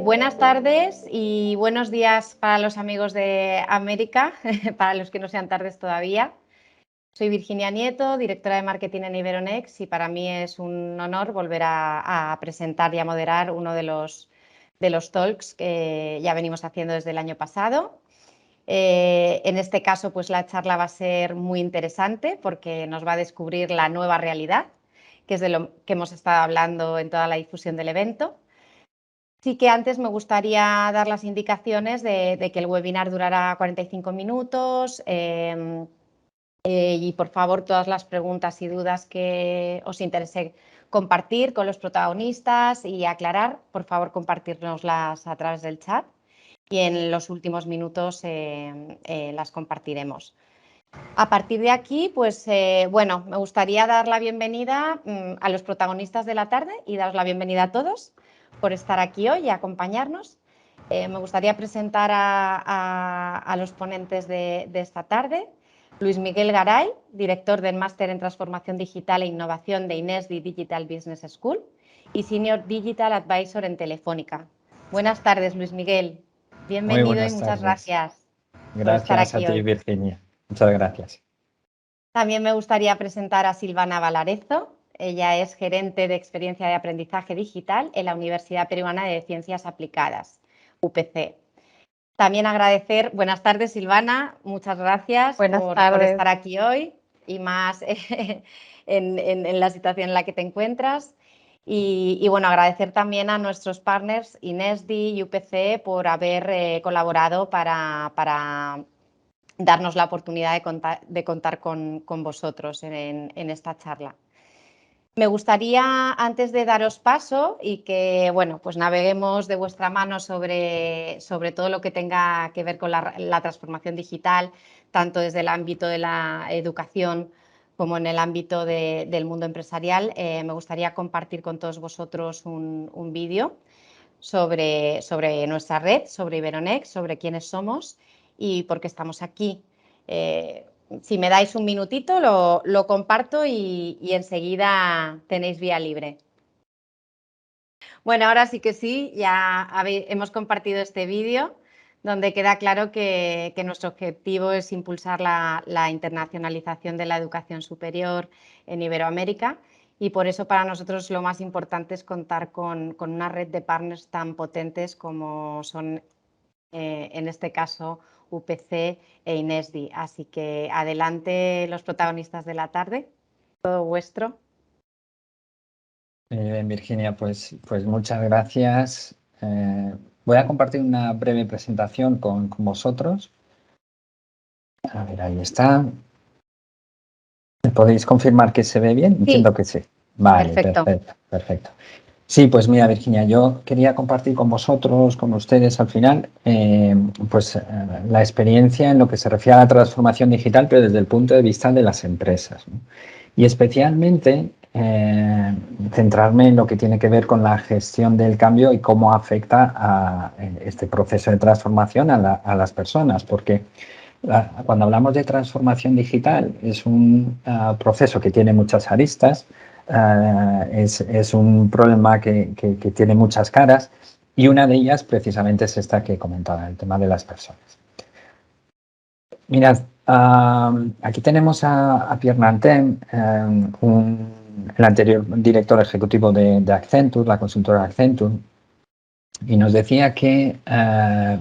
Buenas tardes y buenos días para los amigos de América, para los que no sean tardes todavía. Soy Virginia Nieto, directora de marketing en Iberonext, y para mí es un honor volver a presentar y a moderar uno de los talks que ya venimos haciendo desde el año pasado. En este caso, pues la charla va a ser muy interesante porque nos va a descubrir la nueva realidad, que es de lo que hemos estado hablando en toda la difusión del evento. Sí que antes me gustaría dar las indicaciones de que el webinar durará 45 minutos y, por favor, todas las preguntas y dudas que os interese compartir con los protagonistas y aclarar, por favor, compartirnoslas a través del chat y en los últimos minutos las compartiremos. A partir de aquí, pues, bueno, me gustaría dar la bienvenida a los protagonistas de la tarde y daros la bienvenida a todos por estar aquí hoy y acompañarnos. Me gustaría presentar a los ponentes de esta tarde. Luis Miguel Garay, director del Máster en Transformación Digital e Innovación de INESDI Digital Business School y Senior Digital Advisor en Telefónica. Buenas tardes, Luis Miguel. Bienvenido y muchas gracias por estar aquí a ti, hoy. Virginia. Muchas gracias. También me gustaría presentar a Silvana Valarezo. Ella es gerente de experiencia de aprendizaje digital en la Universidad Peruana de Ciencias Aplicadas, UPC. También agradecer, buenas tardes Silvana, muchas gracias por estar aquí hoy y más en la situación en la que te encuentras. Y bueno, agradecer también a nuestros partners INESDI y UPC por haber colaborado para darnos la oportunidad de contar con vosotros en esta charla. Me gustaría, antes de daros paso y que, bueno, pues naveguemos de vuestra mano sobre todo lo que tenga que ver con la transformación digital, tanto desde el ámbito de la educación como en el ámbito del mundo empresarial, me gustaría compartir con todos vosotros un vídeo sobre nuestra red, sobre Iberonext, sobre quiénes somos y por qué estamos aquí. Si me dais un minutito, lo comparto y enseguida tenéis vía libre. Bueno, ahora sí que sí, ya hemos compartido este vídeo donde queda claro que nuestro objetivo es impulsar la internacionalización de la educación superior en Iberoamérica y por eso para nosotros lo más importante es contar con una red de partners tan potentes como son, en este caso, UPC e INESDI. Así que adelante los protagonistas de la tarde, todo vuestro. Virginia, pues muchas gracias. Voy a compartir una breve presentación con vosotros. A ver, ahí está. ¿Podéis confirmar que se ve bien? Sí. Entiendo que sí. Vale, perfecto. Sí, pues mira, Virginia, yo quería compartir con vosotros, con ustedes al final, la experiencia en lo que se refiere a la transformación digital, pero desde el punto de vista de las empresas, ¿no? Y especialmente centrarme en lo que tiene que ver con la gestión del cambio y cómo afecta a este proceso de transformación a las personas, porque cuando hablamos de transformación digital es un proceso que tiene muchas aristas. Es un problema que tiene muchas caras y una de ellas precisamente es esta que comentaba, el tema de las personas. Mirad, aquí tenemos a Pierre Nantin, el anterior director ejecutivo de Accenture, la consultora Accenture, y nos decía que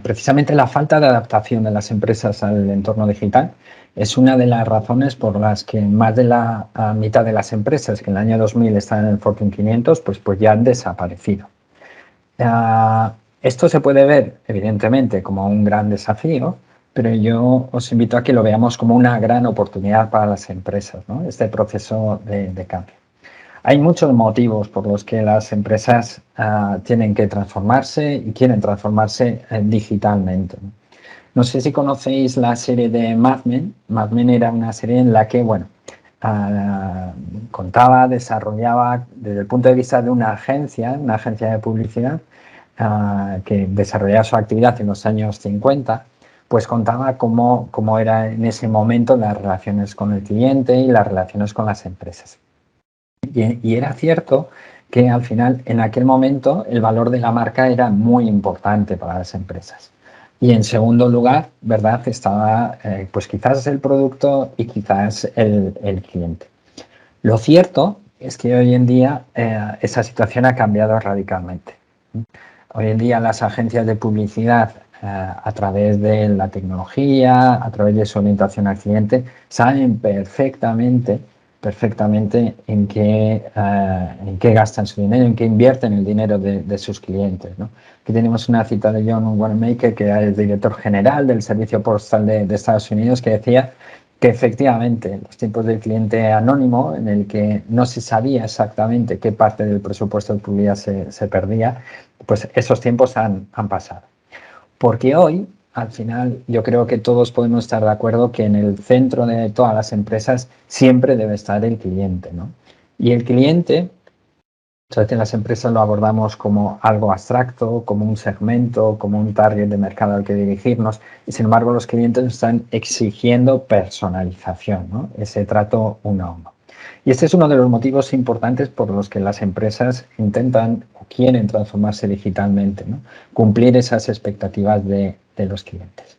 precisamente la falta de adaptación de las empresas al entorno digital es una de las razones por las que más de la mitad de las empresas que en el año 2000 estaban en el Fortune 500 pues ya han desaparecido. Esto se puede ver evidentemente como un gran desafío, pero yo os invito a que lo veamos como una gran oportunidad para las empresas, ¿no? Este proceso de cambio. Hay muchos motivos por los que las empresas tienen que transformarse y quieren transformarse digitalmente. No sé si conocéis la serie de Mad Men. Mad Men era una serie en la que, bueno, contaba, desarrollaba desde el punto de vista de una agencia de publicidad que desarrollaba su actividad en los años 50, pues contaba cómo era en ese momento las relaciones con el cliente y las relaciones con las empresas. Y era cierto que al final, en aquel momento, el valor de la marca era muy importante para las empresas. Y en segundo lugar, ¿verdad?, estaba pues quizás el producto y quizás el cliente. Lo cierto es que hoy en día esa situación ha cambiado radicalmente. Hoy en día las agencias de publicidad, a través de la tecnología, a través de su orientación al cliente, saben perfectamente en qué gastan su dinero, en qué invierten el dinero de sus clientes, ¿no? Aquí tenemos una cita de John Wanamaker, que era el director general del Servicio Postal de Estados Unidos, que decía que efectivamente en los tiempos del cliente anónimo, en el que no se sabía exactamente qué parte del presupuesto de publicidad se perdía, pues esos tiempos han pasado. Porque hoy, al final, yo creo que todos podemos estar de acuerdo que en el centro de todas las empresas siempre debe estar el cliente, ¿no? Y el cliente, muchas veces en las empresas lo abordamos como algo abstracto, como un segmento, como un target de mercado al que dirigirnos, y sin embargo los clientes están exigiendo personalización, ¿no? Ese trato uno a uno. Y este es uno de los motivos importantes por los que las empresas intentan o quieren transformarse digitalmente, ¿no? Cumplir esas expectativas de los clientes.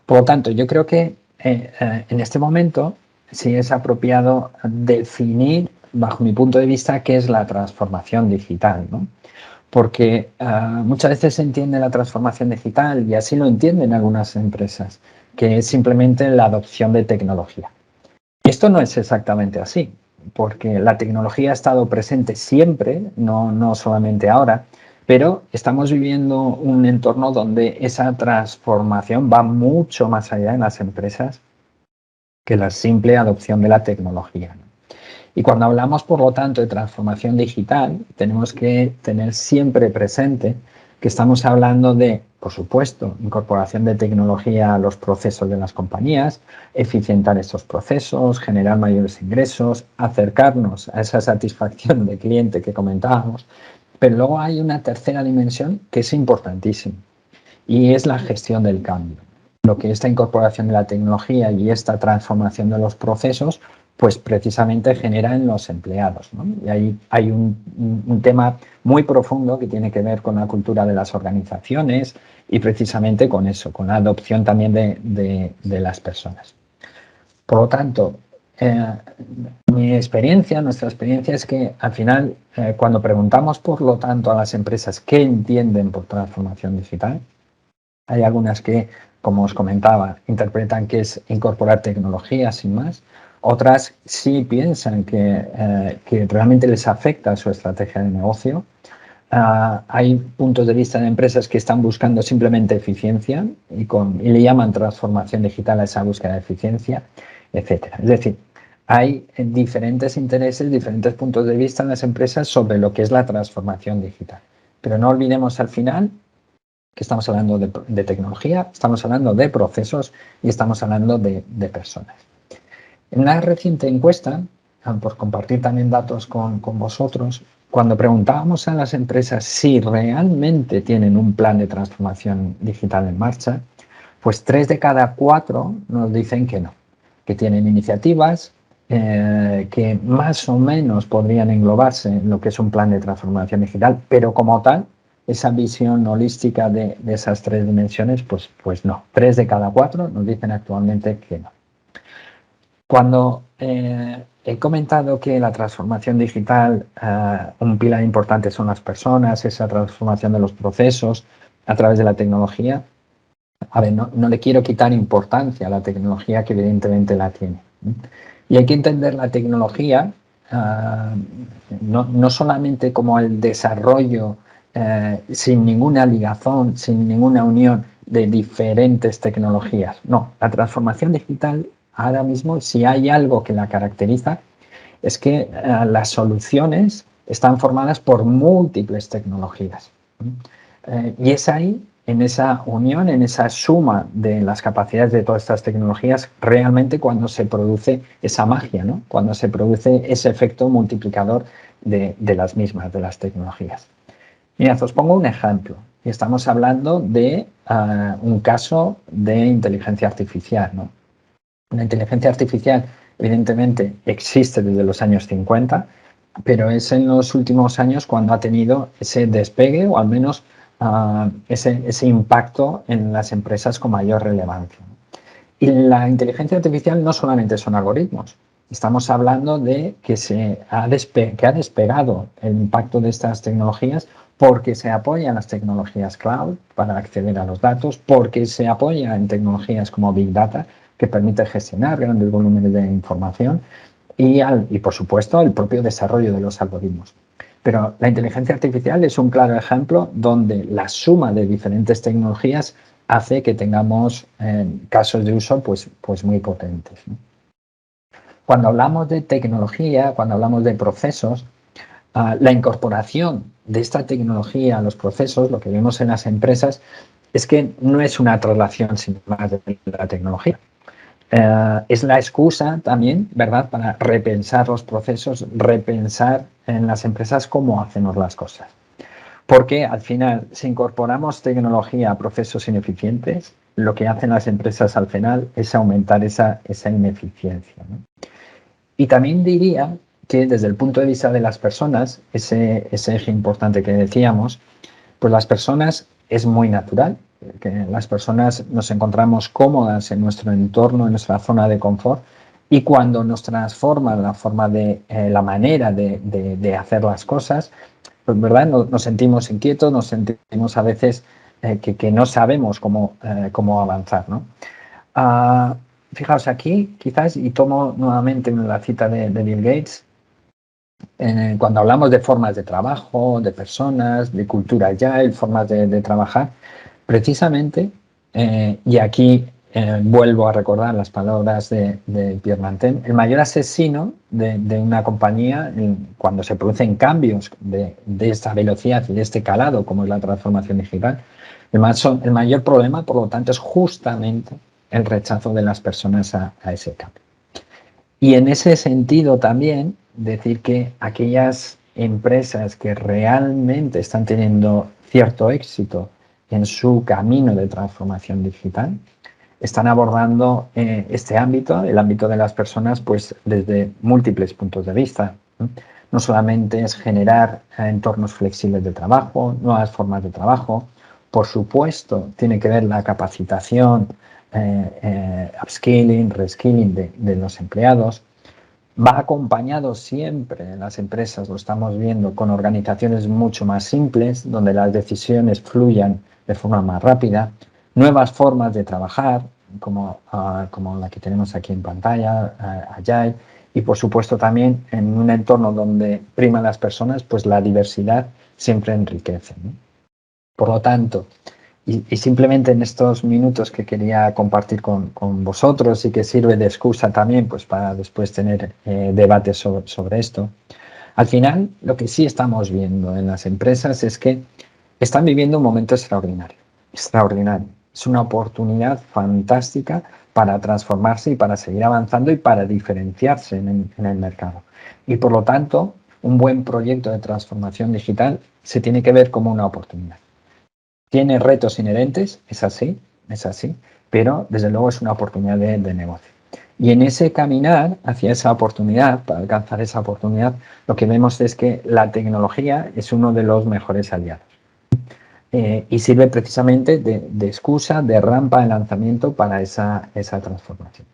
Por lo tanto, yo creo que en este momento sí es apropiado definir, bajo mi punto de vista, qué es la transformación digital, ¿no? Porque muchas veces se entiende la transformación digital, y así lo entienden algunas empresas, que es simplemente la adopción de tecnología. Y esto no es exactamente así, porque la tecnología ha estado presente siempre, no solamente ahora, pero estamos viviendo un entorno donde esa transformación va mucho más allá en las empresas que la simple adopción de la tecnología, ¿no? Y cuando hablamos, por lo tanto, de transformación digital, tenemos que tener siempre presente que estamos hablando de, por supuesto, incorporación de tecnología a los procesos de las compañías, eficientar estos procesos, generar mayores ingresos, acercarnos a esa satisfacción de cliente que comentábamos. Pero luego hay una tercera dimensión que es importantísima, y es la gestión del cambio. Lo que esta incorporación de la tecnología y esta transformación de los procesos, pues precisamente genera en los empleados, ¿no? Y ahí hay un tema muy profundo que tiene que ver con la cultura de las organizaciones y precisamente con eso, con la adopción también de las personas. Por lo tanto, nuestra experiencia es que al final, cuando preguntamos, por lo tanto, a las empresas qué entienden por transformación digital, hay algunas que, como os comentaba, interpretan que es incorporar tecnología sin más. Otras sí piensan que realmente les afecta a su estrategia de negocio. Hay puntos de vista de empresas que están buscando simplemente eficiencia y le llaman transformación digital a esa búsqueda de eficiencia, etcétera. Es decir, hay diferentes intereses, diferentes puntos de vista en las empresas sobre lo que es la transformación digital. Pero no olvidemos al final que estamos hablando de tecnología, estamos hablando de procesos y estamos hablando de personas. En una reciente encuesta, por compartir también datos con vosotros, cuando preguntábamos a las empresas si realmente tienen un plan de transformación digital en marcha, pues 3 de cada 4 nos dicen que no, que tienen iniciativas que más o menos podrían englobarse en lo que es un plan de transformación digital, pero como tal, esa visión holística de esas 3 dimensiones, pues no. 3 de cada 4 nos dicen actualmente que no. Cuando he comentado que la transformación digital, un pilar importante son las personas, esa transformación de los procesos a través de la tecnología, a ver, no le quiero quitar importancia a la tecnología, que evidentemente la tiene. Y hay que entender la tecnología no solamente como el desarrollo sin ninguna ligazón, sin ninguna unión de diferentes tecnologías. No, la transformación digital ahora mismo, si hay algo que la caracteriza, es que las soluciones están formadas por múltiples tecnologías. Y es ahí, en esa unión, en esa suma de las capacidades de todas estas tecnologías, realmente cuando se produce esa magia, ¿no? Cuando se produce ese efecto multiplicador de las mismas, de las tecnologías. Mirad, os pongo un ejemplo. Estamos hablando de un caso de inteligencia artificial, ¿no? La inteligencia artificial, evidentemente, existe desde los años 50. pero es en los últimos años cuando ha tenido ese despegue o al menos ese impacto en las empresas con mayor relevancia. Y la inteligencia artificial no solamente son algoritmos, estamos hablando de que ha despegado el impacto de estas tecnologías porque se apoya en las tecnologías cloud para acceder a los datos, porque se apoya en tecnologías como Big Data, que permite gestionar grandes volúmenes de información, y por supuesto, el propio desarrollo de los algoritmos. Pero la inteligencia artificial es un claro ejemplo donde la suma de diferentes tecnologías hace que tengamos casos de uso pues muy potentes, ¿no? Cuando hablamos de tecnología, cuando hablamos de procesos, la incorporación de esta tecnología a los procesos, lo que vemos en las empresas, es que no es una traslación sin más de la tecnología. Es la excusa también, ¿verdad?, para repensar los procesos, repensar en las empresas cómo hacemos las cosas. Porque al final, si incorporamos tecnología a procesos ineficientes, lo que hacen las empresas al final es aumentar esa ineficiencia, ¿no? Y también diría que desde el punto de vista de las personas, ese eje importante que decíamos, pues las personas es muy natural, que las personas nos encontramos cómodas en nuestro entorno, en nuestra zona de confort, y cuando nos transforma la forma la manera de hacer las cosas, pues, ¿verdad? Nos sentimos inquietos, nos sentimos a veces que no sabemos cómo avanzar, ¿no? Fijaos aquí, quizás, y tomo nuevamente la cita de Bill Gates, cuando hablamos de formas de trabajo, de personas, de cultura agile, formas de trabajar, precisamente, y aquí vuelvo a recordar las palabras de Pierre Mantel, el mayor asesino de una compañía cuando se producen cambios de esta velocidad y de este calado, como es la transformación digital, el mayor problema, por lo tanto, es justamente el rechazo de las personas a ese cambio. Y en ese sentido también decir que aquellas empresas que realmente están teniendo cierto éxito en su camino de transformación digital están abordando este ámbito, el ámbito de las personas, pues desde múltiples puntos de vista, ¿no? No solamente es generar entornos flexibles de trabajo, nuevas formas de trabajo, por supuesto tiene que ver la capacitación, upskilling, reskilling de los empleados. Va acompañado siempre en las empresas, lo estamos viendo, con organizaciones mucho más simples, donde las decisiones fluyan de forma más rápida, nuevas formas de trabajar, como la que tenemos aquí en pantalla, Agile, y por supuesto también en un entorno donde priman las personas, pues la diversidad siempre enriquece, ¿no? Por lo tanto, y simplemente en estos minutos que quería compartir con vosotros y que sirve de excusa también pues para después tener debates sobre esto, al final lo que sí estamos viendo en las empresas es que están viviendo un momento extraordinario, extraordinario. Es una oportunidad fantástica para transformarse y para seguir avanzando y para diferenciarse en el mercado. Y por lo tanto, un buen proyecto de transformación digital se tiene que ver como una oportunidad. Tiene retos inherentes, es así, pero desde luego es una oportunidad de negocio. Y en ese caminar hacia esa oportunidad, para alcanzar esa oportunidad, lo que vemos es que la tecnología es uno de los mejores aliados. Y sirve precisamente de excusa, de rampa de lanzamiento para esa transformación.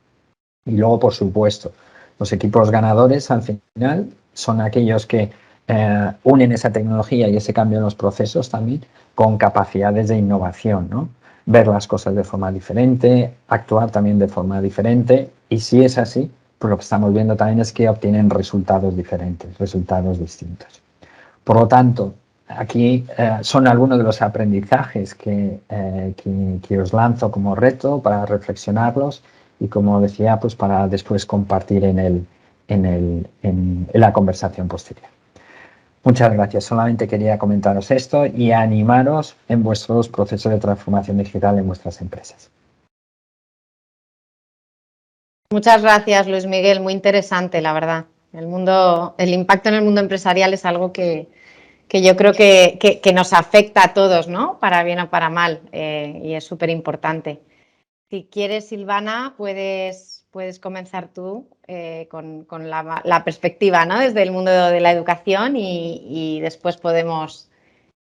Y luego, por supuesto, los equipos ganadores al final son aquellos que unen esa tecnología y ese cambio en los procesos también con capacidades de innovación, ¿no? Ver las cosas de forma diferente, actuar también de forma diferente, y si es así, pues lo que estamos viendo también es que obtienen resultados diferentes, resultados distintos. Por lo tanto, aquí son algunos de los aprendizajes que os lanzo como reto para reflexionarlos y, como decía, pues para después compartir en la conversación posterior. Muchas gracias. Solamente quería comentaros esto y animaros en vuestros procesos de transformación digital en vuestras empresas. Muchas gracias, Luis Miguel. Muy interesante, la verdad. El impacto en el mundo empresarial es algo que yo creo que nos afecta a todos, ¿no? Para bien o para mal, y es súper importante. Si quieres, Silvana, puedes puedes comenzar tú con la perspectiva, ¿no? Desde el mundo de la educación y después podemos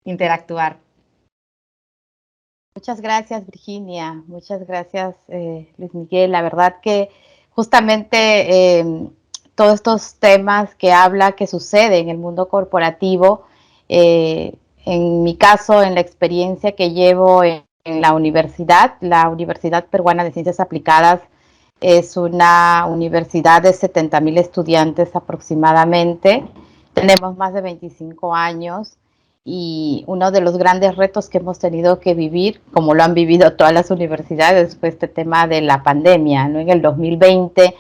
interactuar. Muchas gracias, Virginia. Muchas gracias, Luis Miguel. La verdad que justamente todos estos temas que habla que sucede en el mundo corporativo, en mi caso, en la experiencia que llevo en la Universidad Peruana de Ciencias Aplicadas es una universidad de 70,000 estudiantes aproximadamente. Tenemos más de 25 años. Y uno de los grandes retos que hemos tenido que vivir, como lo han vivido todas las universidades, fue este tema de la pandemia, ¿no? En el 2020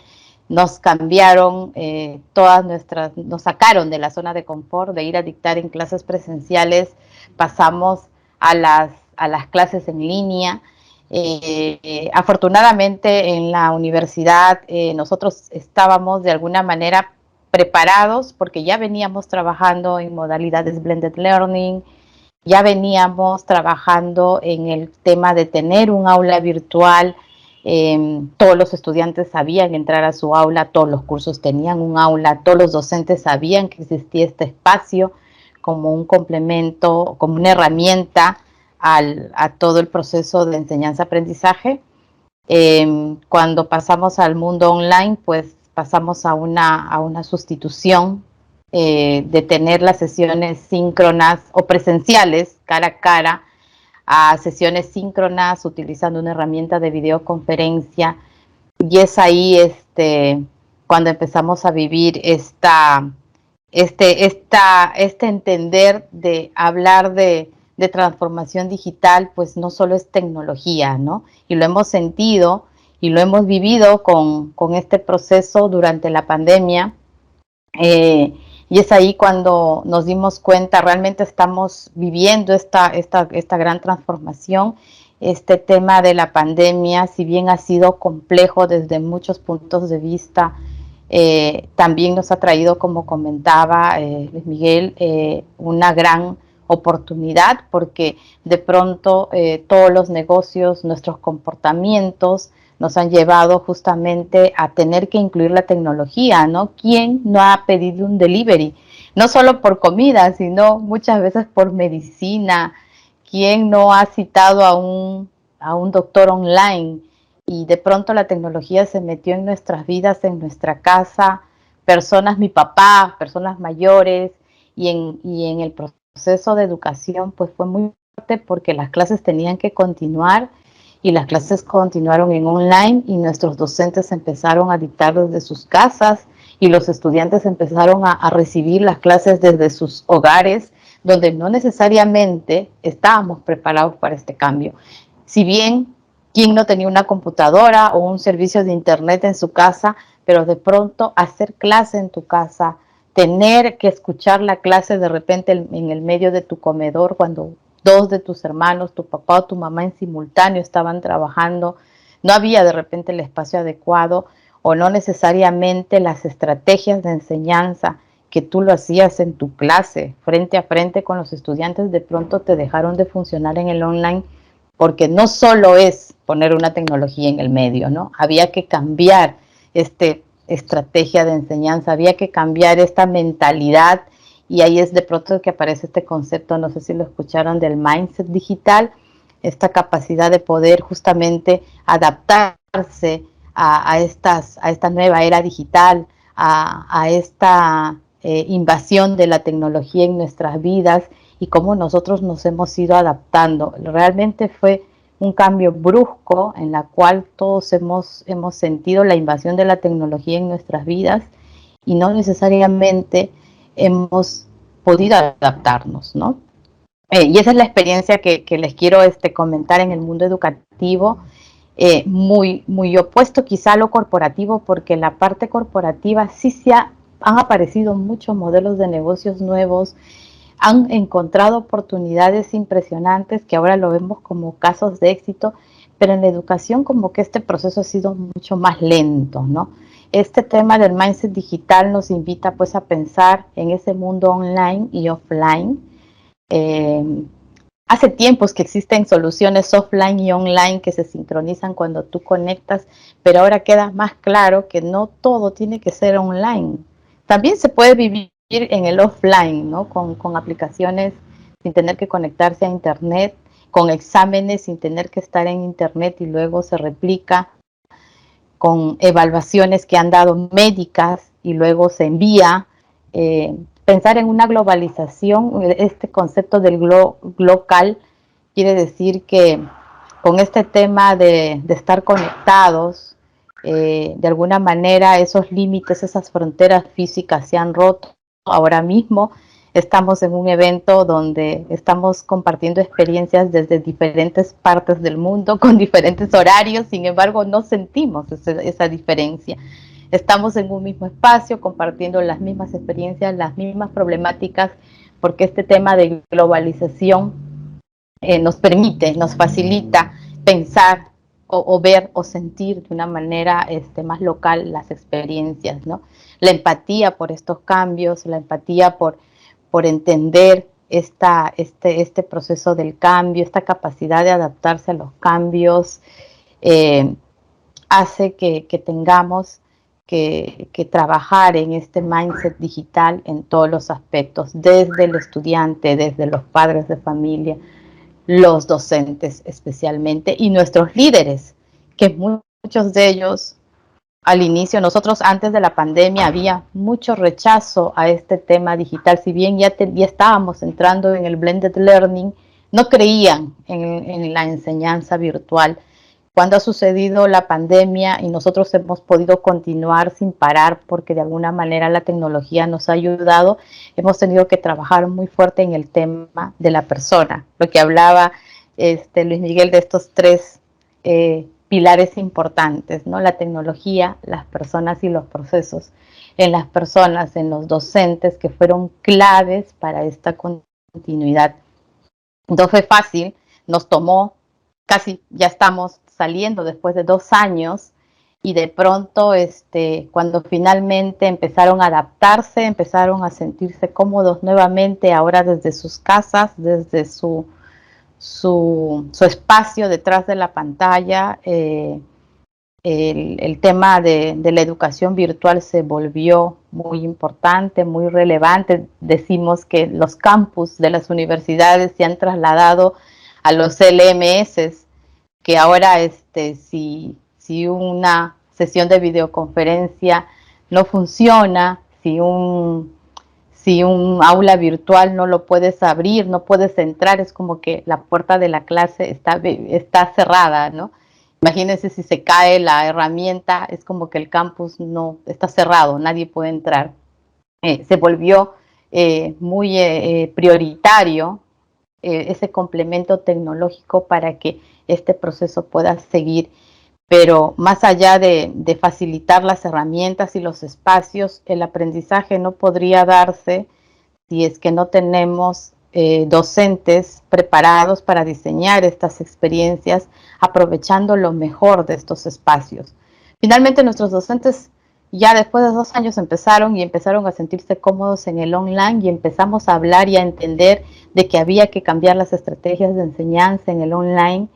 nos cambiaron nos sacaron de la zona de confort de ir a dictar en clases presenciales, pasamos a las clases en línea. Afortunadamente en la universidad nosotros estábamos de alguna manera preparados porque ya veníamos trabajando en modalidades blended learning, ya veníamos trabajando en el tema de tener un aula virtual. Todos los estudiantes sabían entrar a su aula, todos los cursos tenían un aula, todos los docentes sabían que existía este espacio como un complemento, como una herramienta a todo el proceso de enseñanza-aprendizaje. Cuando pasamos al mundo online, pues pasamos a una sustitución de tener las sesiones síncronas o presenciales cara a cara a sesiones síncronas utilizando una herramienta de videoconferencia, y es ahí cuando empezamos a vivir este entender de hablar de transformación digital, pues no solo es tecnología, ¿no? Y lo hemos sentido y lo hemos vivido con este proceso durante la pandemia. Y es ahí cuando nos dimos cuenta, realmente estamos viviendo esta gran transformación. Este tema de la pandemia, si bien ha sido complejo desde muchos puntos de vista, también nos ha traído, como comentaba Luis Miguel, una gran oportunidad, porque de pronto todos los negocios, nuestros comportamientos nos han llevado justamente a tener que incluir la tecnología, ¿no? ¿Quién no ha pedido un delivery? No solo por comida, sino muchas veces por medicina. ¿Quién no ha citado a un doctor online? Y de pronto la tecnología se metió en nuestras vidas, en nuestra casa, personas, mi papá, personas mayores, y en el proceso de educación pues fue muy fuerte porque las clases tenían que continuar y las clases continuaron en online y nuestros docentes empezaron a dictar desde sus casas y los estudiantes empezaron a recibir las clases desde sus hogares, donde no necesariamente estábamos preparados para este cambio. Si bien quien no tenía una computadora o un servicio de internet en su casa, pero de pronto hacer clase en tu casa, tener que escuchar la clase de repente en el medio de tu comedor cuando dos de tus hermanos, tu papá o tu mamá en simultáneo estaban trabajando, no había de repente el espacio adecuado o no necesariamente las estrategias de enseñanza que tú lo hacías en tu clase frente a frente con los estudiantes, de pronto te dejaron de funcionar en el online, porque no solo es poner una tecnología en el medio, ¿no? Había que cambiar estrategia de enseñanza, había que cambiar esta mentalidad. Y ahí es de pronto que aparece este concepto, no sé si lo escucharon, del mindset digital, esta capacidad de poder justamente adaptarse a esta nueva era digital, a esta invasión de la tecnología en nuestras vidas y cómo nosotros nos hemos ido adaptando. Realmente fue un cambio brusco en la cual todos hemos sentido la invasión de la tecnología en nuestras vidas y no necesariamente hemos podido adaptarnos, ¿no? Y esa es la experiencia que les quiero comentar en el mundo educativo, muy opuesto quizá a lo corporativo, porque en la parte corporativa sí han aparecido muchos modelos de negocios nuevos, han encontrado oportunidades impresionantes que ahora lo vemos como casos de éxito, pero en la educación como que este proceso ha sido mucho más lento, ¿no? Este tema del mindset digital nos invita pues a pensar en ese mundo online y offline, hace tiempos que existen soluciones offline y online que se sincronizan cuando tú conectas, pero ahora queda más claro que no todo tiene que ser online. También se puede vivir en el offline, ¿no? Con aplicaciones sin tener que conectarse a internet, con exámenes sin tener que estar en internet y luego se replica, con evaluaciones que han dado médicas y luego se envía. Pensar en una globalización, este concepto del local quiere decir que con este tema de estar conectados, de alguna manera esos límites, esas fronteras físicas se han roto. Ahora mismo estamos en un evento donde estamos compartiendo experiencias desde diferentes partes del mundo, con diferentes horarios, sin embargo no sentimos esa diferencia. Estamos en un mismo espacio, compartiendo las mismas experiencias, las mismas problemáticas, porque este tema de globalización nos permite, nos facilita pensar o ver o sentir de una manera más local las experiencias, ¿no? La empatía por estos cambios, la empatía por entender este proceso del cambio, esta capacidad de adaptarse a los cambios, hace que tengamos que trabajar en este mindset digital en todos los aspectos, desde el estudiante, desde los padres de familia, los docentes especialmente y nuestros líderes, que muchos de ellos al inicio, nosotros antes de la pandemia había mucho rechazo a este tema digital, si bien ya estábamos entrando en el blended learning, no creían en la enseñanza virtual. Cuando ha sucedido la pandemia y nosotros hemos podido continuar sin parar porque de alguna manera la tecnología nos ha ayudado, hemos tenido que trabajar muy fuerte en el tema de la persona, lo que hablaba Luis Miguel de estos tres pilares importantes, ¿no? La tecnología, las personas y los procesos. En las personas, en los docentes que fueron claves para esta continuidad. No fue fácil, nos tomó casi, ya estamos saliendo después de 2 años y de pronto cuando finalmente empezaron a adaptarse, empezaron a sentirse cómodos nuevamente ahora desde sus casas, desde su espacio detrás de la pantalla, el tema de la educación virtual se volvió muy importante, muy relevante. Decimos que los campus de las universidades se han trasladado a los LMS, que ahora si una sesión de videoconferencia no funciona, si un aula virtual no lo puedes abrir, no puedes entrar, es como que la puerta de la clase está cerrada, ¿no? Imagínense si se cae la herramienta, es como que el campus no está cerrado, nadie puede entrar. Se volvió muy prioritario ese complemento tecnológico para que este proceso pueda seguir. Pero más allá de facilitar las herramientas y los espacios, el aprendizaje no podría darse si es que no tenemos docentes preparados para diseñar estas experiencias, aprovechando lo mejor de estos espacios. Finalmente, nuestros docentes ya después de 2 años empezaron a sentirse cómodos en el online y empezamos a hablar y a entender de que había que cambiar las estrategias de enseñanza en el online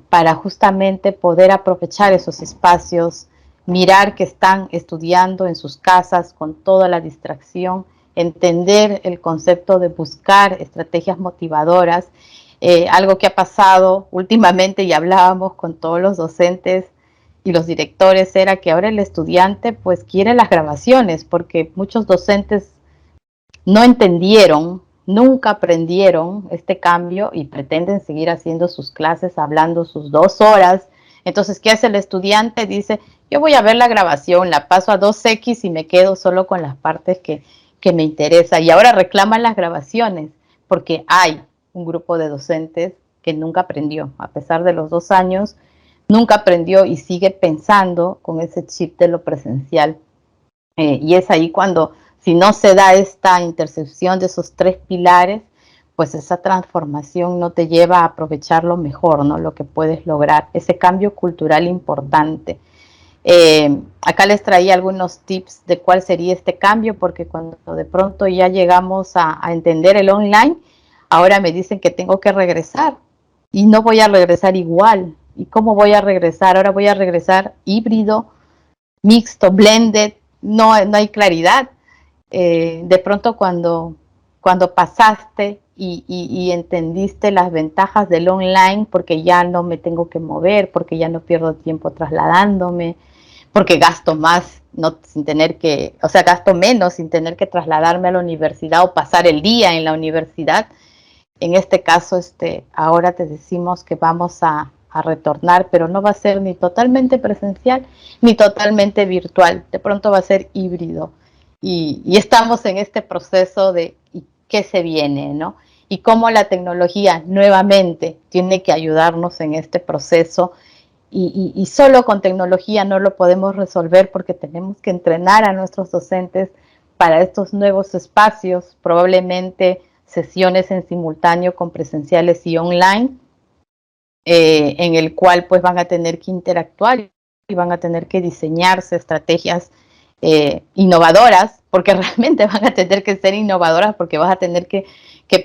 para justamente poder aprovechar esos espacios, mirar que están estudiando en sus casas con toda la distracción, entender el concepto de buscar estrategias motivadoras, algo que ha pasado últimamente y hablábamos con todos los docentes y los directores era que ahora el estudiante pues quiere las grabaciones porque muchos docentes no entendieron, nunca aprendieron este cambio y pretenden seguir haciendo sus clases, hablando sus 2 horas. Entonces, ¿qué hace el estudiante? Dice, yo voy a ver la grabación, la paso a 2X y me quedo solo con las partes que me interesa. Y ahora reclaman las grabaciones porque hay un grupo de docentes que nunca aprendió, a pesar de los 2 años, nunca aprendió y sigue pensando con ese chip de lo presencial. Y es ahí cuando, si no se da esta intersección de esos 3 pilares, pues esa transformación no te lleva a aprovechar lo mejor, ¿no? Lo que puedes lograr, ese cambio cultural importante. Acá les traía algunos tips de cuál sería este cambio, porque cuando de pronto ya llegamos a entender el online, ahora me dicen que tengo que regresar y no voy a regresar igual. ¿Y cómo voy a regresar? Ahora voy a regresar híbrido, mixto, blended, no hay claridad. De pronto cuando pasaste y entendiste las ventajas del online, porque ya no me tengo que mover, porque ya no pierdo tiempo trasladándome, porque gasto más, no, sin tener que, o sea, gasto menos sin tener que trasladarme a la universidad o pasar el día en la universidad. En este caso, ahora te decimos que vamos a retornar, pero no va a ser ni totalmente presencial ni totalmente virtual. De pronto va a ser híbrido. Y estamos en este proceso de qué se viene, ¿no? Y cómo la tecnología nuevamente tiene que ayudarnos en este proceso. Y solo con tecnología no lo podemos resolver porque tenemos que entrenar a nuestros docentes para estos nuevos espacios, probablemente sesiones en simultáneo con presenciales y online, en el cual pues van a tener que interactuar y van a tener que diseñarse estrategias innovadoras, porque realmente van a tener que ser innovadoras, porque vas a tener que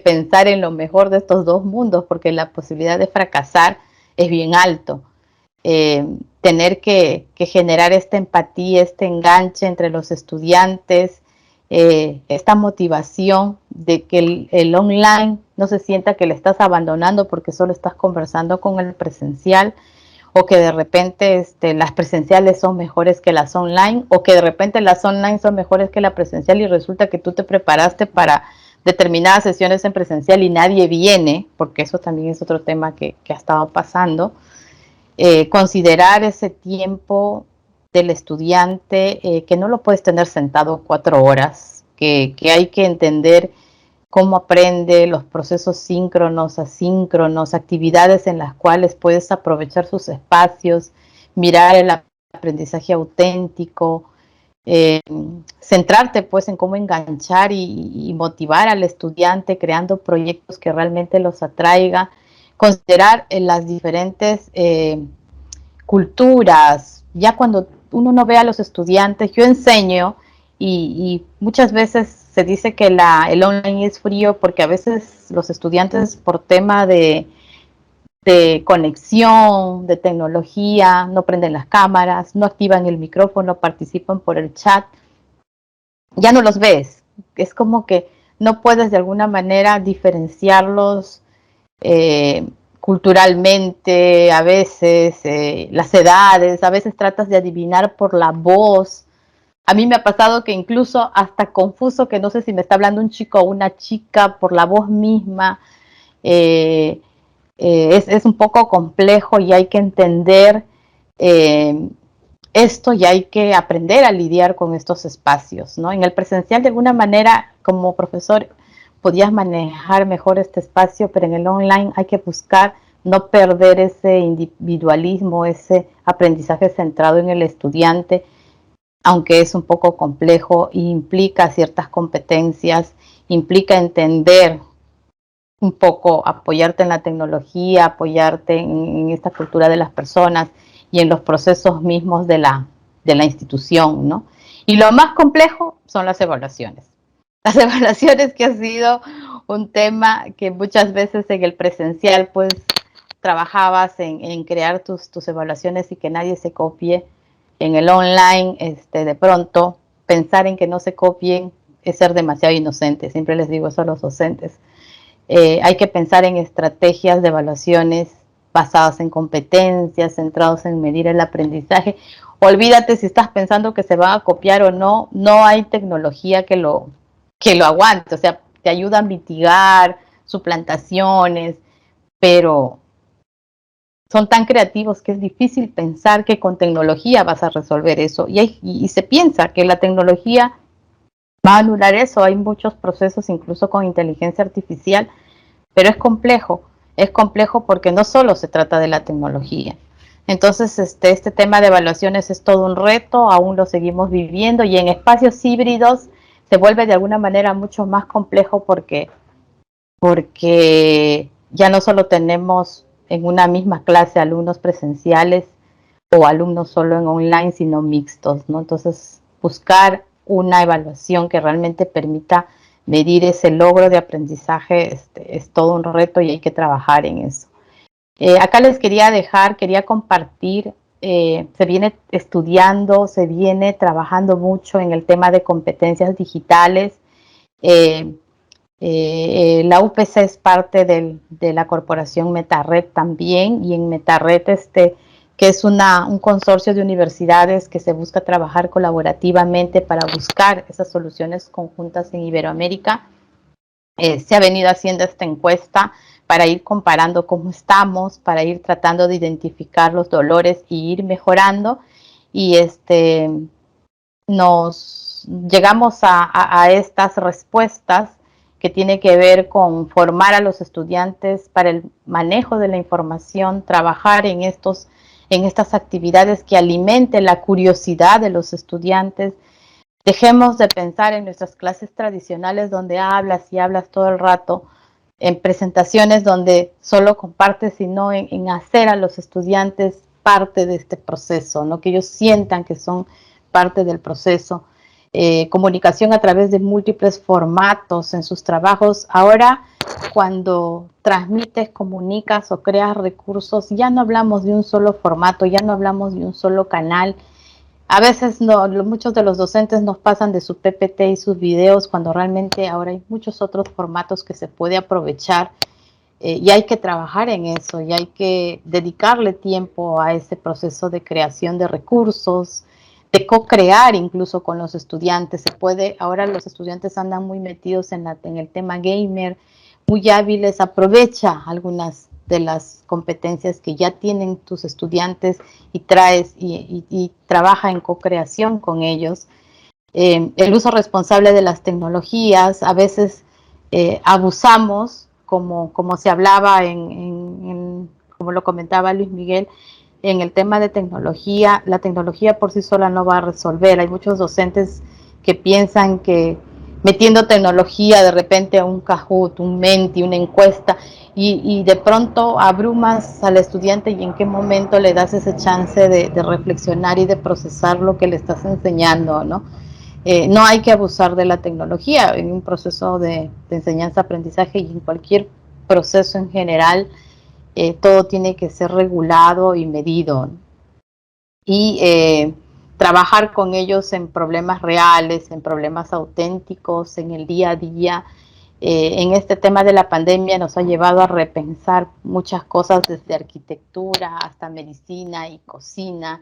pensar en lo mejor de estos dos mundos, porque la posibilidad de fracasar es bien alto. Tener que generar esta empatía, este enganche entre los estudiantes, esta motivación de que el online no se sienta que le estás abandonando porque solo estás conversando con el presencial, o que de repente las presenciales son mejores que las online, o que de repente las online son mejores que la presencial y resulta que tú te preparaste para determinadas sesiones en presencial y nadie viene, porque eso también es otro tema que ha estado pasando. Considerar ese tiempo del estudiante, que no lo puedes tener sentado 4 horas, que hay que entender cómo aprende, los procesos síncronos, asíncronos, actividades en las cuales puedes aprovechar sus espacios, mirar el aprendizaje auténtico, centrarte pues en cómo enganchar y motivar al estudiante creando proyectos que realmente los atraiga, considerar las diferentes culturas. Ya cuando uno no ve a los estudiantes, yo enseño y muchas veces se dice que el online es frío porque a veces los estudiantes por tema de conexión, de tecnología, no prenden las cámaras, no activan el micrófono, participan por el chat, ya no los ves. Es como que no puedes de alguna manera diferenciarlos culturalmente, a veces las edades, a veces tratas de adivinar por la voz. A mí me ha pasado que incluso hasta confuso, que no sé si me está hablando un chico o una chica por la voz misma. Es un poco complejo y hay que entender esto y hay que aprender a lidiar con estos espacios, ¿no? En el presencial, de alguna manera, como profesor, podías manejar mejor este espacio, pero en el online hay que buscar no perder ese individualismo, ese aprendizaje centrado en el estudiante, aunque es un poco complejo e implica ciertas competencias, implica entender un poco, apoyarte en la tecnología, apoyarte en esta cultura de las personas y en los procesos mismos de la institución, ¿no? Y lo más complejo son las evaluaciones. Las evaluaciones, que ha sido un tema que muchas veces en el presencial pues trabajabas en crear tus evaluaciones y que nadie se copie. En el online, de pronto pensar en que no se copien es ser demasiado inocente. Siempre les digo eso a los docentes. Hay que pensar en estrategias de evaluaciones basadas en competencias, centrados en medir el aprendizaje. Olvídate si estás pensando que se va a copiar o no, no hay tecnología que lo aguante, o sea, te ayuda a mitigar suplantaciones, pero son tan creativos que es difícil pensar que con tecnología vas a resolver eso. Y se piensa que la tecnología va a anular eso. Hay muchos procesos, incluso con inteligencia artificial, pero es complejo porque no solo se trata de la tecnología. Entonces, este tema de evaluaciones es todo un reto, aún lo seguimos viviendo, y en espacios híbridos se vuelve de alguna manera mucho más complejo porque ya no solo tenemos en una misma clase alumnos presenciales o alumnos solo en online, sino mixtos, ¿no? Entonces, buscar una evaluación que realmente permita medir ese logro de aprendizaje es todo un reto y hay que trabajar en eso. Acá les quería compartir, se viene estudiando, se viene trabajando mucho en el tema de competencias digitales. La UPC es parte de la corporación MetaRed también, y en MetaRed, que es un consorcio de universidades que se busca trabajar colaborativamente para buscar esas soluciones conjuntas en Iberoamérica. Se ha venido haciendo esta encuesta para ir comparando cómo estamos, para ir tratando de identificar los dolores y ir mejorando. Y nos llegamos a estas respuestas que tiene que ver con formar a los estudiantes para el manejo de la información, trabajar en estas actividades que alimenten la curiosidad de los estudiantes. Dejemos de pensar en nuestras clases tradicionales donde hablas y hablas todo el rato, en presentaciones donde solo compartes, sino en hacer a los estudiantes parte de este proceso, ¿no? Que ellos sientan que son parte del proceso. Comunicación a través de múltiples formatos en sus trabajos. Ahora, cuando transmites, comunicas o creas recursos, ya no hablamos de un solo formato, ya no hablamos de un solo canal. A veces muchos de los docentes nos pasan de su PPT y sus videos, cuando realmente ahora hay muchos otros formatos que se puede aprovechar, y hay que trabajar en eso, y hay que dedicarle tiempo a ese proceso de creación de recursos, de co-crear incluso con los estudiantes. Ahora los estudiantes andan muy metidos en el tema gamer, muy hábiles. Aprovecha algunas de las competencias que ya tienen tus estudiantes y trabaja en co-creación con ellos. El uso responsable de las tecnologías. A veces abusamos, como se hablaba como lo comentaba Luis Miguel, en el tema de tecnología. La tecnología por sí sola no va a resolver. Hay muchos docentes que piensan que metiendo tecnología de repente a un Kahoot, un Menti, una encuesta, y de pronto abrumas al estudiante, y en qué momento le das ese chance de reflexionar y de procesar lo que le estás enseñando, ¿no? No hay que abusar de la tecnología en un proceso de enseñanza-aprendizaje, y en cualquier proceso en general. Todo tiene que ser regulado y medido, y trabajar con ellos en problemas reales, en problemas auténticos, en el día a día. En este tema de la pandemia nos ha llevado a repensar muchas cosas, desde arquitectura hasta medicina y cocina.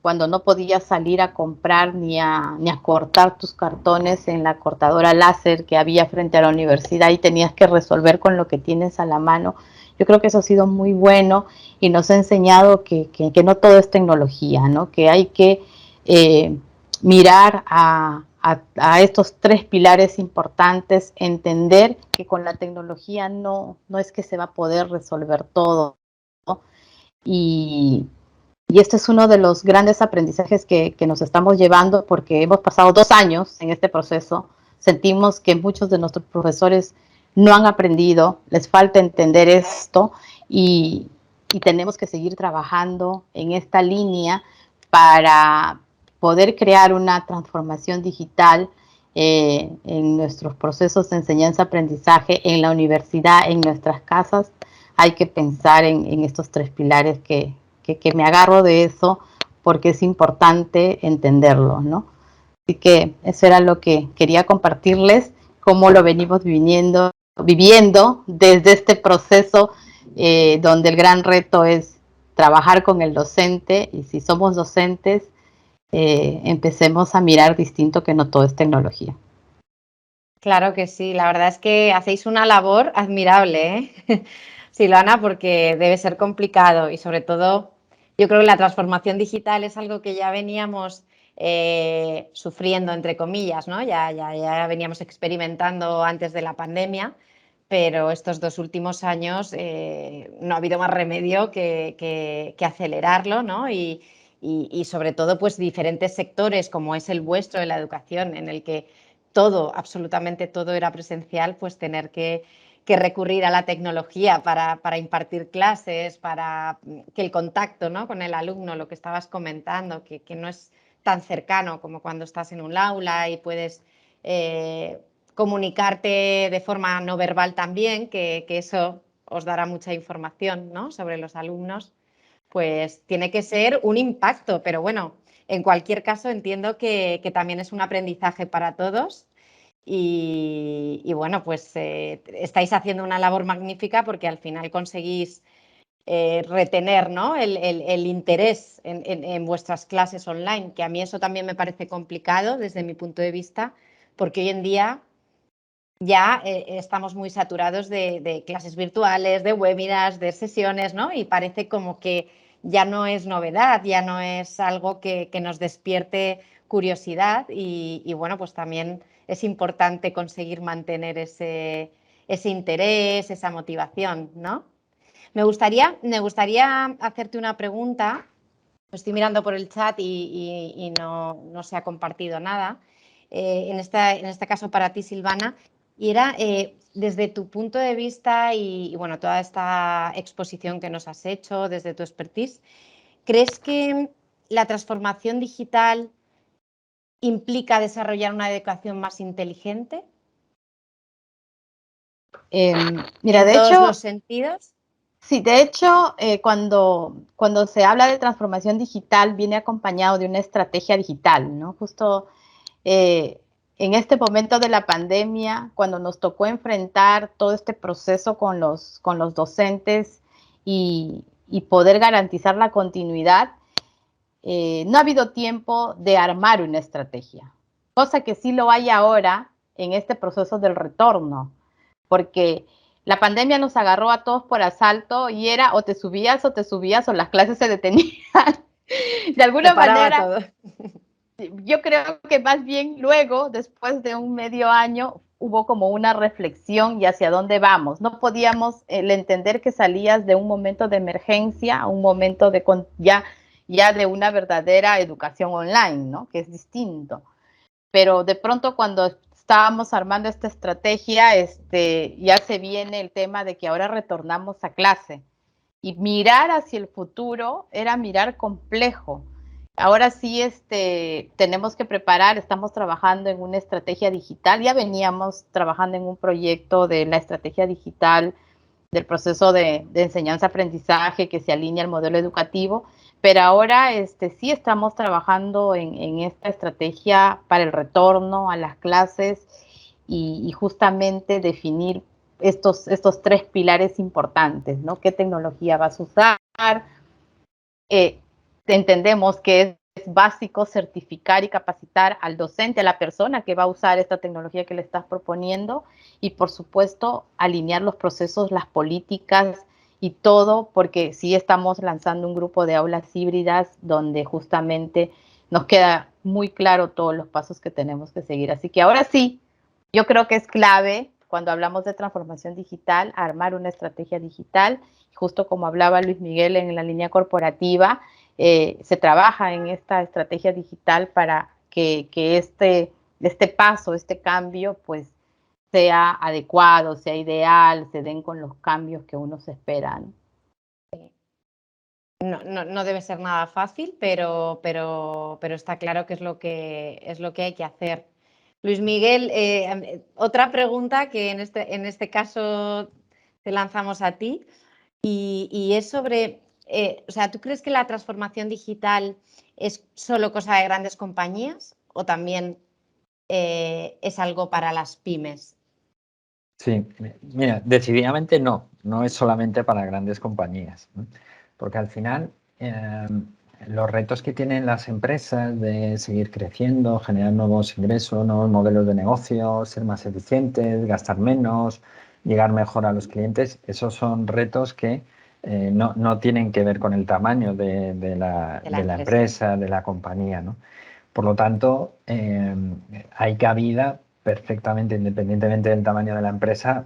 Cuando no podías salir a comprar ni a cortar tus cartones en la cortadora láser que había frente a la universidad, y tenías que resolver con lo que tienes a la mano. Yo creo que eso ha sido muy bueno y nos ha enseñado que no todo es tecnología, ¿no? Que hay que mirar a estos tres pilares importantes, entender que con la tecnología no es que se va a poder resolver todo, ¿no? Y este es uno de los grandes aprendizajes que nos estamos llevando, porque hemos pasado 2 años en este proceso. Sentimos que muchos de nuestros profesores no han aprendido, les falta entender esto, y tenemos que seguir trabajando en esta línea para poder crear una transformación digital en nuestros procesos de enseñanza-aprendizaje, en la universidad, en nuestras casas. Hay que pensar en estos tres pilares que me agarro de eso, porque es importante entenderlo, ¿no? Así que eso era lo que quería compartirles, cómo lo venimos viviendo desde este proceso, donde el gran reto es trabajar con el docente, y si somos docentes, empecemos a mirar distinto, que no todo es tecnología. Claro que sí, la verdad es que hacéis una labor admirable, ¿eh? Silvana, porque debe ser complicado, y sobre todo yo creo que la transformación digital es algo que ya veníamos sufriendo, entre comillas, ¿no? Ya veníamos experimentando antes de la pandemia, pero estos 2 últimos años no ha habido más remedio que acelerarlo, ¿no? Y sobre todo, pues diferentes sectores, como es el vuestro, de la educación, en el que absolutamente todo era presencial, pues tener que recurrir a la tecnología para impartir clases, para que el contacto, ¿no?, con el alumno, lo que estabas comentando, que no es tan cercano como cuando estás en un aula y puedes comunicarte de forma no verbal también, que eso os dará mucha información, ¿no?, sobre los alumnos, pues tiene que ser un impacto. Pero bueno, en cualquier caso entiendo que también es un aprendizaje para todos. Y bueno, pues estáis haciendo una labor magnífica, porque al final conseguís retener, ¿no?, el interés en vuestras clases online, que a mí eso también me parece complicado desde mi punto de vista, porque hoy en día ya estamos muy saturados de clases virtuales, de webinars, de sesiones, ¿no?, y parece como que ya no es novedad, ya no es algo que nos despierte curiosidad, y bueno, pues también es importante conseguir mantener ese interés, esa motivación, ¿no? Me gustaría hacerte una pregunta. Estoy mirando por el chat y no se ha compartido nada. En este caso para ti, Silvana, y era desde tu punto de vista y bueno, toda esta exposición que nos has hecho desde tu expertise, ¿crees que la transformación digital implica desarrollar una educación más inteligente Mira, en de todos hecho, los sentidos? sí, de hecho, cuando se habla de transformación digital, viene acompañado de una estrategia digital, ¿no? Justo en este momento de la pandemia, cuando nos tocó enfrentar todo este proceso con los docentes y poder garantizar la continuidad, no ha habido tiempo de armar una estrategia, cosa que sí lo hay ahora en este proceso del retorno, porque la pandemia nos agarró a todos por asalto y era o te subías o las clases se detenían. De Se alguna paraba manera, todo. yo creo que más bien luego, después de un medio año, hubo como una reflexión y hacia dónde vamos. No podíamos entender que salías de un momento de emergencia a un momento de ya de una verdadera educación online, ¿no? Que es distinto. Pero de pronto cuando estábamos armando esta estrategia, ya se viene el tema de que ahora retornamos a clase. Y mirar hacia el futuro era mirar complejo. Ahora sí, tenemos que preparar, estamos trabajando en una estrategia digital, ya veníamos trabajando en un proyecto de la estrategia digital del proceso de enseñanza-aprendizaje que se alinea al modelo educativo, pero ahora sí estamos trabajando en esta estrategia para el retorno a las clases y justamente definir estos tres pilares importantes, ¿no? ¿Qué tecnología vas a usar? Entendemos que es básico certificar y capacitar al docente, a la persona que va a usar esta tecnología que le estás proponiendo y, por supuesto, alinear los procesos, las políticas y todo, porque sí estamos lanzando un grupo de aulas híbridas donde justamente nos queda muy claro todos los pasos que tenemos que seguir. Así que ahora sí, yo creo que es clave cuando hablamos de transformación digital, armar una estrategia digital. Justo como hablaba Luis Miguel en la línea corporativa, se trabaja en esta estrategia digital para que este paso, este cambio, pues sea adecuado, sea ideal, se den con los cambios que uno se espera, ¿no? No debe ser nada fácil, pero está claro que es lo que hay que hacer. Luis Miguel, otra pregunta que en este caso te lanzamos a ti, y es sobre, o sea, ¿tú crees que la transformación digital es solo cosa de grandes compañías o también es algo para las pymes? Sí, mira, decididamente no es solamente para grandes compañías, ¿no? Porque al final los retos que tienen las empresas de seguir creciendo, generar nuevos ingresos, nuevos modelos de negocio, ser más eficientes, gastar menos, llegar mejor a los clientes, esos son retos que no tienen que ver con el tamaño de la empresa, de la compañía, ¿no? Por lo tanto, hay cabida perfectamente, independientemente del tamaño de la empresa,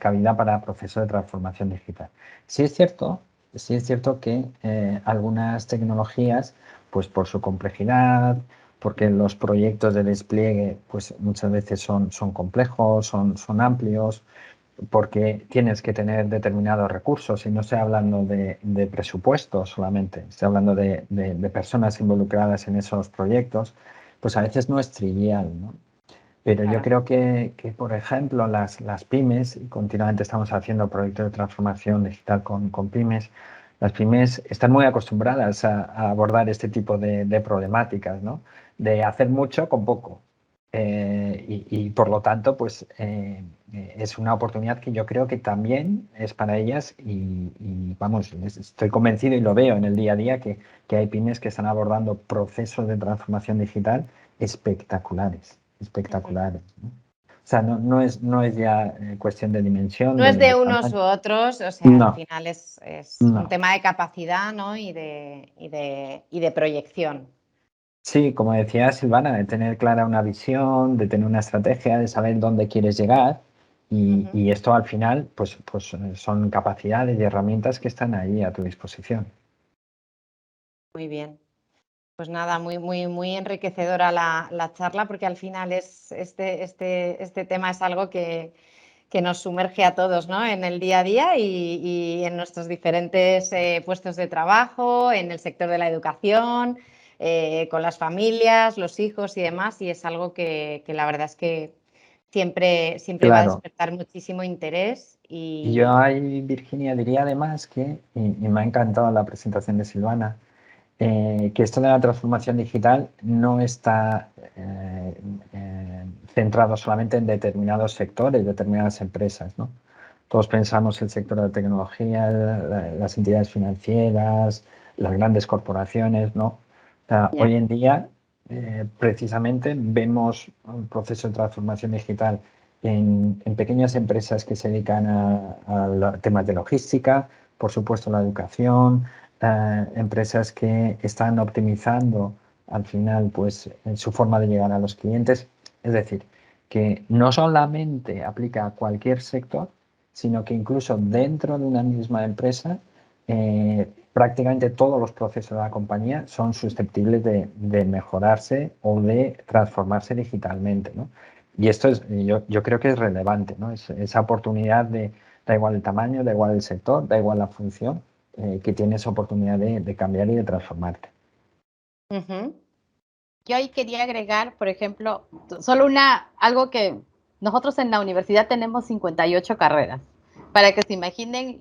cabida para procesos de transformación digital. Sí es cierto que algunas tecnologías, pues por su complejidad, porque los proyectos de despliegue pues muchas veces son complejos, son amplios, porque tienes que tener determinados recursos y no estoy hablando de presupuestos solamente, estoy hablando de personas involucradas en esos proyectos, pues a veces no es trivial, ¿no? Pero yo Claro. creo que, por ejemplo, las pymes, y continuamente estamos haciendo proyectos de transformación digital con pymes, las pymes están muy acostumbradas a abordar este tipo de problemáticas, ¿no? De hacer mucho con poco. Y por lo tanto, pues es una oportunidad que yo creo que también es para ellas y vamos, estoy convencido y lo veo en el día a día que hay pymes que están abordando procesos de transformación digital espectaculares, espectaculares, ¿no? O sea, no es ya cuestión de dimensión. No es de unos u otros, o sea, al No, final es un no. tema de capacidad, ¿no? y de proyección. Sí, como decía Silvana, de tener clara una visión, de tener una estrategia, de saber dónde quieres llegar y esto al final pues son capacidades y herramientas que están ahí a tu disposición. Muy bien. Pues nada, muy enriquecedora la charla, porque al final este tema es algo que nos sumerge a todos, ¿no? En el día a día y en nuestros diferentes puestos de trabajo, en el sector de la educación, con las familias, los hijos y demás, y es algo que la verdad es que siempre va a Claro. despertar muchísimo interés. Y yo ahí, Virginia, diría además y me ha encantado la presentación de Silvana, que esto de la transformación digital no está centrado solamente en determinados sectores, determinadas empresas, ¿no? Todos pensamos el sector de la tecnología, las entidades financieras, las grandes corporaciones, ¿no? O sea, hoy en día, precisamente, vemos un proceso de transformación digital en pequeñas empresas que se dedican a temas de logística, por supuesto la educación, empresas que están optimizando al final pues su forma de llegar a los clientes. Es decir, que no solamente aplica a cualquier sector, sino que incluso dentro de una misma empresa prácticamente todos los procesos de la compañía son susceptibles de mejorarse o de transformarse digitalmente, ¿no? Y esto yo creo que es relevante, ¿no? Esa oportunidad da igual el tamaño, da igual el sector, da igual la función, que tienes oportunidad de cambiar y de transformarte. Yo ahí quería agregar, por ejemplo, solo algo que nosotros en la universidad tenemos 58 carreras, para que se imaginen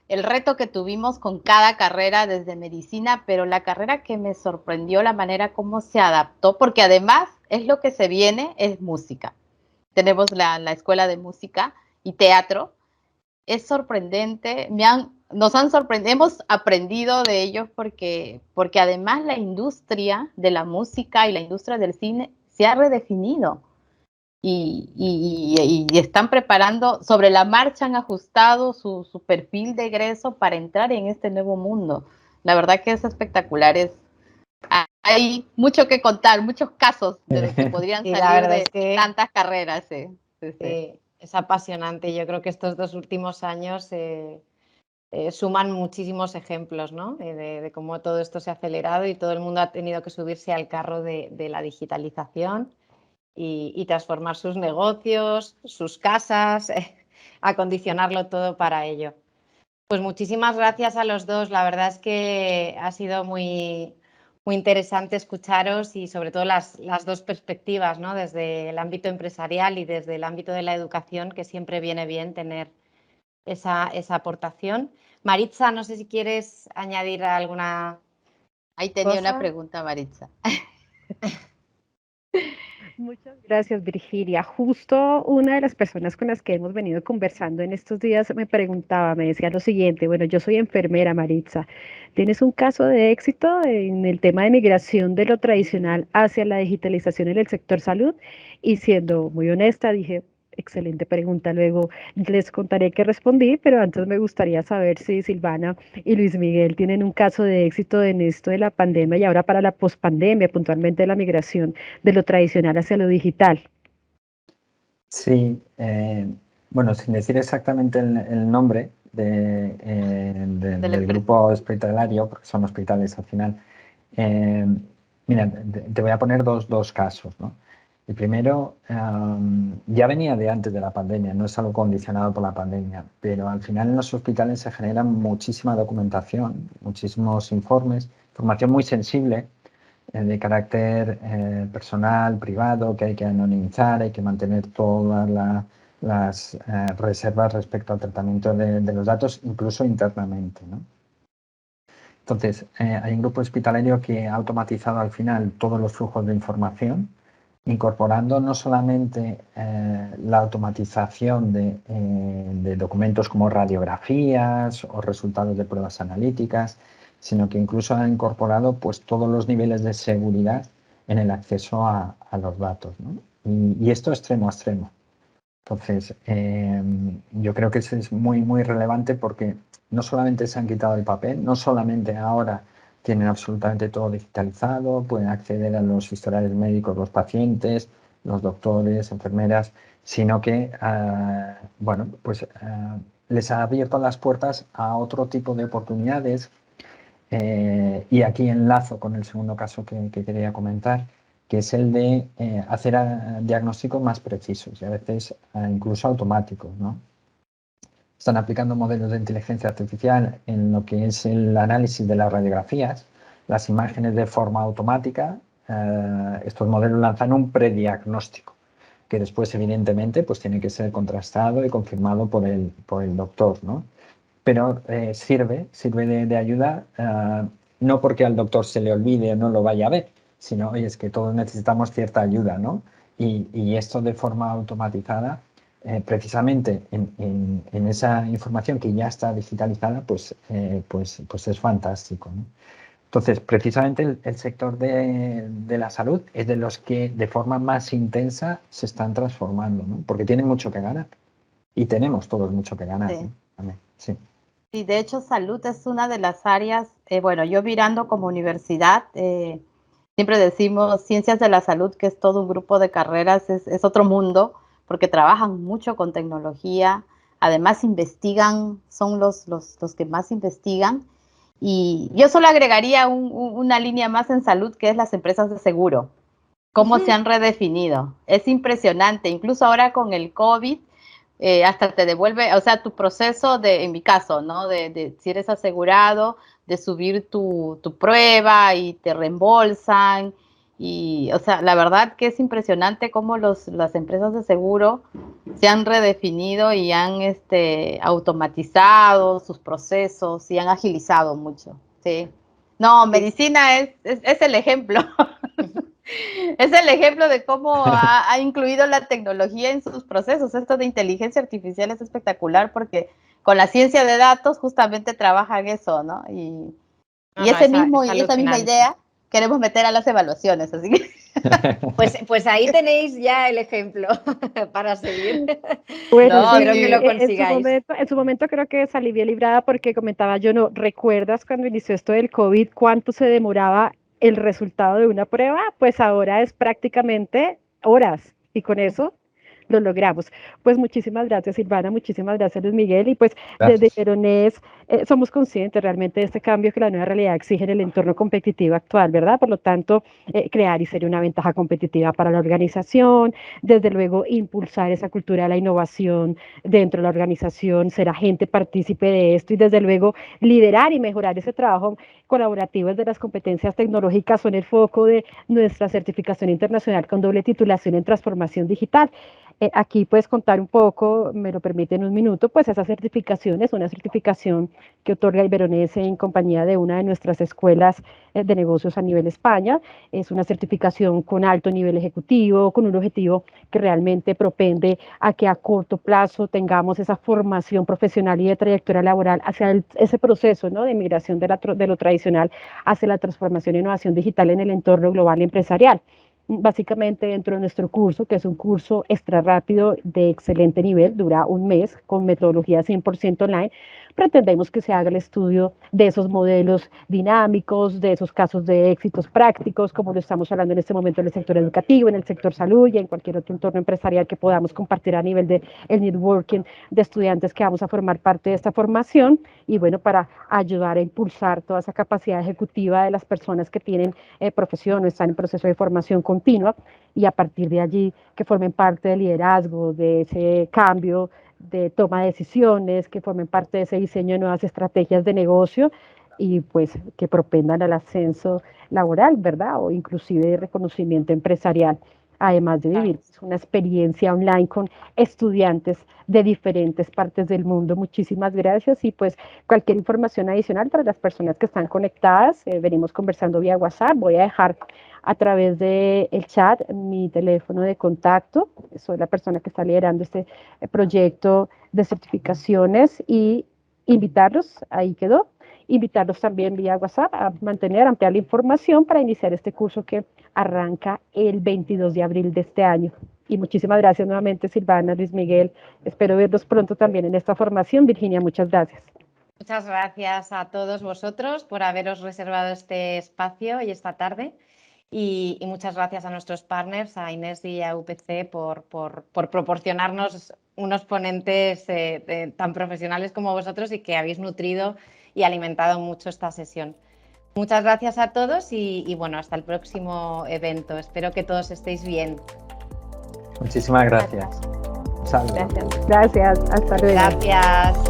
el reto que tuvimos con cada carrera desde medicina, pero la carrera que me sorprendió la manera como se adaptó, porque además es lo que se viene, es música. Tenemos la escuela de música y teatro. Es sorprendente, nos han sorprendido, hemos aprendido de ellos porque además la industria de la música y la industria del cine se ha redefinido y están preparando, sobre la marcha han ajustado su perfil de egreso para entrar en este nuevo mundo. La verdad que es espectacular, hay mucho que contar, muchos casos de los que podrían salir de tantas carreras. Sí. Es apasionante. Yo creo que estos 2 últimos años suman muchísimos ejemplos, ¿no? De cómo todo esto se ha acelerado y todo el mundo ha tenido que subirse al carro de la digitalización y transformar sus negocios, sus casas, acondicionarlo todo para ello. Pues muchísimas gracias a los dos. La verdad es que ha sido muy interesante escucharos y sobre todo las dos perspectivas, ¿no? Desde el ámbito empresarial y desde el ámbito de la educación, que siempre viene bien tener esa aportación. Maritza, no sé si quieres añadir alguna Ahí tenía cosa. una pregunta, Maritza. Muchas gracias, Virginia. Justo una de las personas con las que hemos venido conversando en estos días me decía lo siguiente: bueno, yo soy enfermera, Maritza. ¿Tienes un caso de éxito en el tema de migración de lo tradicional hacia la digitalización en el sector salud? Y siendo muy honesta, dije, excelente pregunta. Luego les contaré qué respondí, pero antes me gustaría saber si Silvana y Luis Miguel tienen un caso de éxito en esto de la pandemia y ahora para la pospandemia, puntualmente la migración de lo tradicional hacia lo digital. Sí, bueno, sin decir exactamente el nombre del grupo hospitalario, porque son hospitales al final, mira, te voy a poner dos casos, ¿no? El primero ya venía de antes de la pandemia, no es algo condicionado por la pandemia, pero al final en los hospitales se generan muchísima documentación, muchísimos informes, información muy sensible, de carácter personal, privado, que hay que anonimizar, hay que mantener todas las reservas respecto al tratamiento de los datos, incluso internamente, ¿no? Entonces, hay un grupo hospitalario que ha automatizado al final todos los flujos de información, incorporando no solamente la automatización de documentos como radiografías o resultados de pruebas analíticas, sino que incluso ha incorporado pues, todos los niveles de seguridad en el acceso a los datos, ¿no? Y esto extremo a extremo. Entonces, yo creo que eso es muy, muy relevante porque no solamente se han quitado el papel, no solamente ahora tienen absolutamente todo digitalizado, pueden acceder a los historiales médicos, los pacientes, los doctores, enfermeras, sino que, bueno, pues les ha abierto las puertas a otro tipo de oportunidades. Y aquí enlazo con el segundo caso que quería comentar, que es el de hacer diagnósticos más precisos y a veces incluso automáticos, ¿no? Están aplicando modelos de inteligencia artificial en lo que es el análisis de las radiografías, las imágenes de forma automática. Estos modelos lanzan un prediagnóstico que después, evidentemente, pues tiene que ser contrastado y confirmado por el doctor, ¿no? Pero sirve de ayuda, no porque al doctor se le olvide o no lo vaya a ver, sino oye, es que todos necesitamos cierta ayuda, ¿no? Y esto de forma automatizada, precisamente en esa información que ya está digitalizada, pues es fantástico, ¿no? Entonces, precisamente el sector de la salud es de los que de forma más intensa se están transformando, ¿no? Porque tienen mucho que ganar. Y tenemos todos mucho que ganar, Sí. ¿no? También, sí. Y de hecho, salud es una de las áreas, bueno, yo mirando como universidad, siempre decimos ciencias de la salud, que es todo un grupo de carreras, es otro mundo, porque trabajan mucho con tecnología, además investigan, son los que más investigan. Y yo solo agregaría una línea más en salud, que es las empresas de seguro, cómo se han redefinido. Es impresionante, incluso ahora con el COVID, hasta te devuelve, o sea, tu proceso de, en mi caso, ¿no? De si eres asegurado, de subir tu prueba y te reembolsan. Y, o sea, la verdad que es impresionante cómo las empresas de seguro se han redefinido y han automatizado sus procesos y han agilizado mucho. Sí. No, medicina es el ejemplo. Es el ejemplo de cómo ha incluido la tecnología en sus procesos. Esto de inteligencia artificial es espectacular porque con la ciencia de datos justamente trabajan eso, ¿no? Y esa misma alucinante. idea queremos meter a las evaluaciones, así que... Pues ahí tenéis ya el ejemplo para seguir. Bueno, No, Espero sí. que lo en su momento creo que salí bien librada porque comentaba yo, no, ¿recuerdas cuando inició esto del COVID cuánto se demoraba el resultado de una prueba? Pues ahora es prácticamente horas y con eso lo logramos. Pues muchísimas gracias, Silvana, muchísimas gracias, Luis Miguel. Y pues desde Gracias. Veronés somos conscientes realmente de este cambio que la nueva realidad exige en el entorno competitivo actual, ¿verdad? Por lo tanto, crear y ser una ventaja competitiva para la organización, desde luego impulsar esa cultura de la innovación dentro de la organización, ser agente partícipe de esto y desde luego liderar y mejorar ese trabajo colaborativo desde las competencias tecnológicas son el foco de nuestra certificación internacional con doble titulación en transformación digital. Aquí puedes contar un poco, me lo permite en un minuto, pues esa certificación es una certificación que otorga Iberonese en compañía de una de nuestras escuelas de negocios a nivel España. Es una certificación con alto nivel ejecutivo, con un objetivo que realmente propende a que a corto plazo tengamos esa formación profesional y de trayectoria laboral hacia ese proceso, ¿no? De migración de lo tradicional hacia la transformación e innovación digital en el entorno global empresarial. Básicamente dentro de nuestro curso, que es un curso extra rápido de excelente nivel, dura un mes con metodología 100% online, pretendemos que se haga el estudio de esos modelos dinámicos, de esos casos de éxitos prácticos, como lo estamos hablando en este momento en el sector educativo, en el sector salud y en cualquier otro entorno empresarial que podamos compartir a nivel de el networking de estudiantes que vamos a formar parte de esta formación y bueno, para ayudar a impulsar toda esa capacidad ejecutiva de las personas que tienen profesión o están en proceso de formación continua y a partir de allí que formen parte del liderazgo, de ese cambio, de toma de decisiones, que formen parte de ese diseño de nuevas estrategias de negocio y pues que propendan al ascenso laboral, ¿verdad? O inclusive reconocimiento empresarial, además de vivir una experiencia online con estudiantes de diferentes partes del mundo. Muchísimas gracias y pues cualquier información adicional para las personas que están conectadas, venimos conversando vía WhatsApp, voy a dejar a través del chat mi teléfono de contacto, soy la persona que está liderando este proyecto de certificaciones y invitarlos, ahí quedó, invitarlos también vía WhatsApp a ampliar la información para iniciar este curso que arranca el 22 de abril de este año. Y muchísimas gracias nuevamente, Silvana, Luis Miguel. Espero verlos pronto también en esta formación. Virginia, muchas gracias. Muchas gracias a todos vosotros por haberos reservado este espacio y esta tarde. Y muchas gracias a nuestros partners, a Inés y a UPC, por proporcionarnos unos ponentes tan profesionales como vosotros y que habéis nutrido y alimentado mucho esta sesión. Muchas gracias a todos y bueno, hasta el próximo evento. Espero que todos estéis bien. Muchísimas gracias. Gracias. Hasta luego. Gracias.